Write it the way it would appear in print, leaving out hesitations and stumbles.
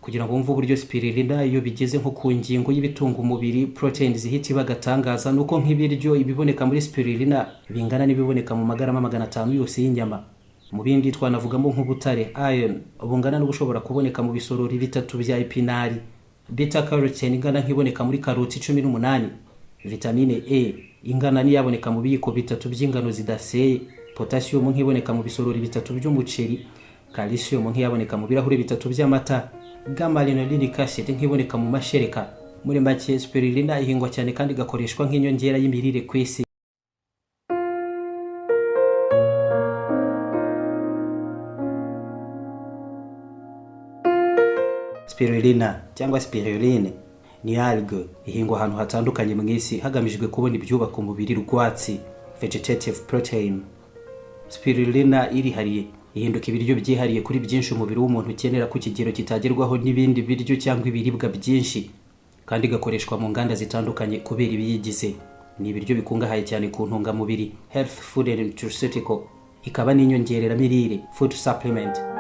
kugira ngo wumve uburyo spirulina iyo bigeze nko ku ngingo y'ibitunga umubiri proteins zihita bagatangaza nuko nk'ibiryo ibiboneka muri spirulina bingana n'ibiboneka mu magarama 500 yose y'inyama. Mu bindi twanavugamo nk'ubutare iron bungana no gushobora kuboneka mu bisorori bitatu bya epinari, beta carotene ingana nk'iboneka muri karoti 18, vitamine A ingana n'iyaboneka mu biyiko bitatu by'ingano zidaseye, potassium nk'iboneka mu bisorori bitatu by'umuceri, calcium nk'iyaboneka mu birahuri bitatu by'amata, gamma linolenic acid nk'iboneka mu mashereka. Muri make spirulina ihingwa cyane kandi gakoreshwa nk'inyongera y'imirire kwisi. Spirulina cyangwa spiruline ni algue ihingwa ahantu hatandukanye mu isi hagamijwe kubona ibyubaka umubiri rwatsi, vegetative protein. Spirulina irihariye ihinduka ibiryo byihariye kuri byinshi umubiri w'umuntu ukenera ku kigero kitagerwaho n'ibindi biryo cyangwa ibiribwa byinshi, kandi gakoreshwa mu nganda zitandukanye kubera ibiyigize. Ni ibiryo bikungahaye cyane ku ntungamubiri, health food and nutraceutical, ikaba n'inyongerera mirire, food supplement.